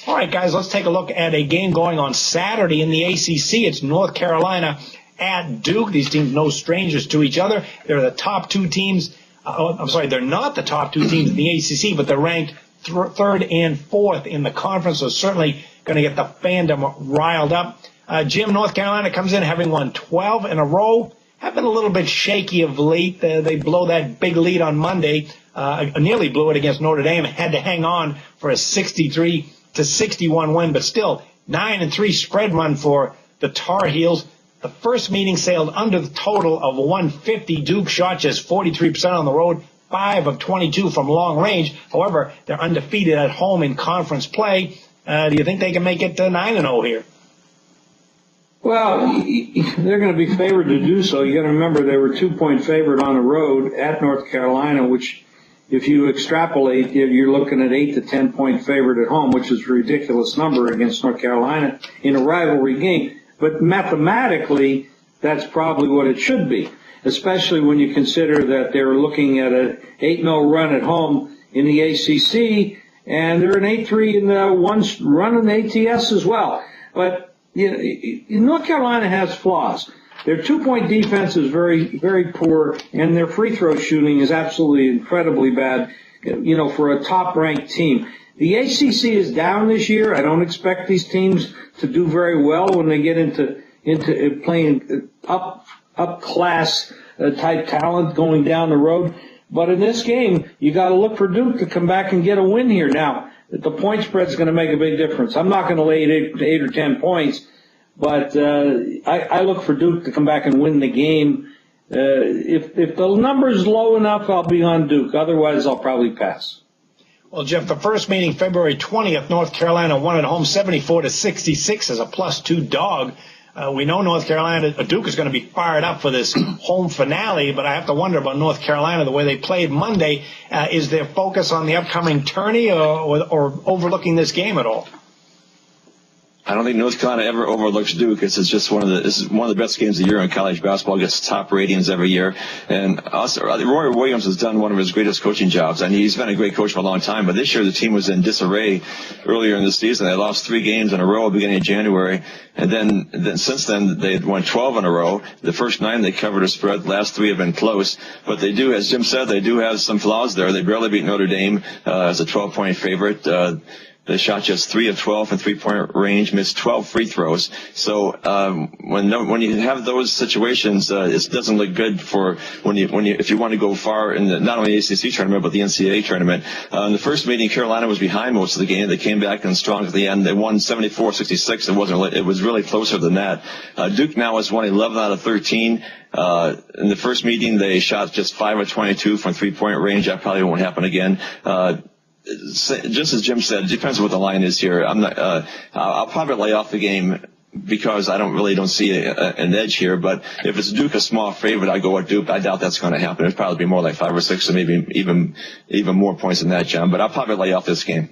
All right, guys, let's take a look at a game going on Saturday in the ACC. It's North Carolina at Duke. These teams no strangers to each other. They're the top two teams. They're not the top two teams in the ACC, but they're ranked third and fourth in the conference, so certainly going to get the fandom riled up. Jim, North Carolina comes in having won 12 in a row. Have been a little bit shaky of late. They blow that big lead on Monday. Nearly blew it against Notre Dame. Had to hang on for a 63-61 win, but still 9-3 spread run for the Tar Heels. The first meeting sailed under the total of 150. Duke shot just 43% on the road, 5 of 22 from long range. However, they're undefeated at home in conference play. Do you think they can make it 9-0 here? Well, they're going to be favored to do so. You got to remember they were 2-point favorite on the road at North Carolina, which, if you extrapolate, you're looking at 8 to 10 point favorite at home, which is a ridiculous number against North Carolina in a rivalry game. But mathematically, that's probably what it should be, especially when you consider that they're looking at an 8-0 run at home in the ACC, and they're an 8-3 in the one run in the ATS as well. But North Carolina has flaws. Their 2-point defense is very, very poor, and their free throw shooting is absolutely incredibly bad, for a top-ranked team. The ACC is down this year. I don't expect these teams to do very well when they get into playing up-class type talent going down the road. But in this game, you got to look for Duke to come back and get a win here. Now, the point spread is going to make a big difference. I'm not going to lay 8 or 10 points, but I look for Duke to come back and win the game. If the number's low enough, I'll be on Duke. Otherwise, I'll probably pass. Well, Jeff, the first meeting, February 20th, North Carolina won at home 74-66 as a +2 dog. We know Duke is going to be fired up for this home finale, but I have to wonder about North Carolina, the way they played Monday. Is their focus on the upcoming tourney or overlooking this game at all? I don't think North Carolina ever overlooks Duke. This is one of the best games of the year in college basketball. It gets top ratings every year. And also, Roy Williams has done one of his greatest coaching jobs. I mean, he's been a great coach for a long time, but this year the team was in disarray earlier in the season. They lost 3 games in a row at the beginning of January. And then since then, they had won 12 in a row. The first 9 they covered a spread. The last 3 have been close. But they do, as Jim said, they do have some flaws there. They barely beat Notre Dame as a 12-point favorite. They shot just 3 of 12 from 3-point range, missed 12 free throws. So when you have those situations, it doesn't look good for if you want to go far in not only the ACC tournament but the NCAA tournament. In the first meeting, Carolina was behind most of the game. They came back and strong at the end. They won 74-66. It was really closer than that. Duke now has won 11 out of 13. In the first meeting, they shot just 5 of 22 from 3-point range. That probably won't happen again. Just as Jim said, it depends on what the line is here. I'll probably lay off the game because I don't see an edge here. But if it's Duke a small favorite, I go with Duke. I doubt that's going to happen. It'll probably be more like 5 or 6, or maybe even more points than that, John. But I'll probably lay off this game.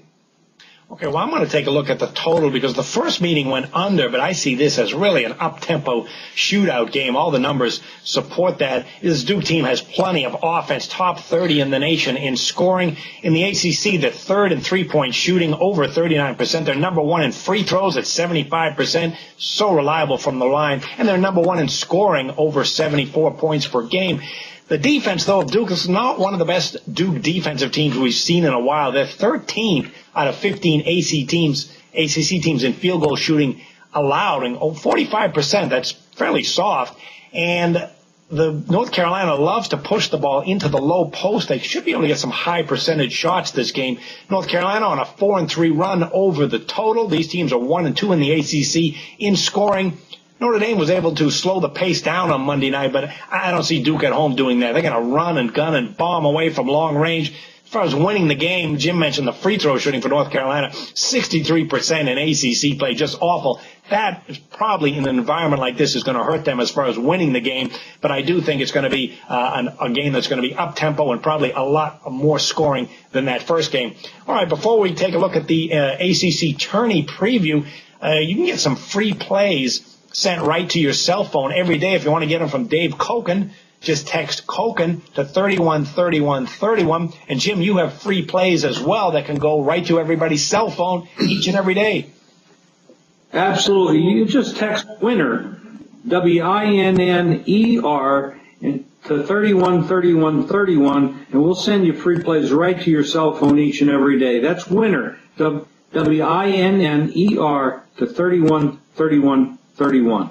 Okay, well, I'm going to take a look at the total because the first meeting went under, but I see this as really an up-tempo shootout game. All the numbers support that. This Duke team has plenty of offense, top 30 in the nation in scoring. In the ACC, they're third in three-point shooting, over 39%. They're number 1 in free throws at 75%, so reliable from the line. And they're number 1 in scoring, over 74 points per game. The defense, though, of Duke is not one of the best Duke defensive teams we've seen in a while. They're 13th out of 15 ACC teams in field goal shooting allowed, and 45%. That's fairly soft. And the North Carolina loves to push the ball into the low post. They should be able to get some high percentage shots this game. North Carolina on a 4-3 run over the total. These teams are 1-2 in the ACC in scoring. Notre Dame was able to slow the pace down on Monday night, but I don't see Duke at home doing that. They're going to run and gun and bomb away from long range. As far as winning the game, Jim mentioned the free throw shooting for North Carolina, 63% in ACC play, just awful. That is probably in an environment like this is going to hurt them as far as winning the game, but I do think it's going to be a game that's going to be up-tempo and probably a lot more scoring than that first game. All right, before we take a look at the ACC Tourney preview, you can get some free plays sent right to your cell phone every day if you want to get them from Dave Cokin. Just text Cokin to 313131. And Jim, you have free plays as well that can go right to everybody's cell phone each and every day. Absolutely. You just text winner, WINNER, to 313131, and we'll send you free plays right to your cell phone each and every day. That's winner, WINNER, to 313131.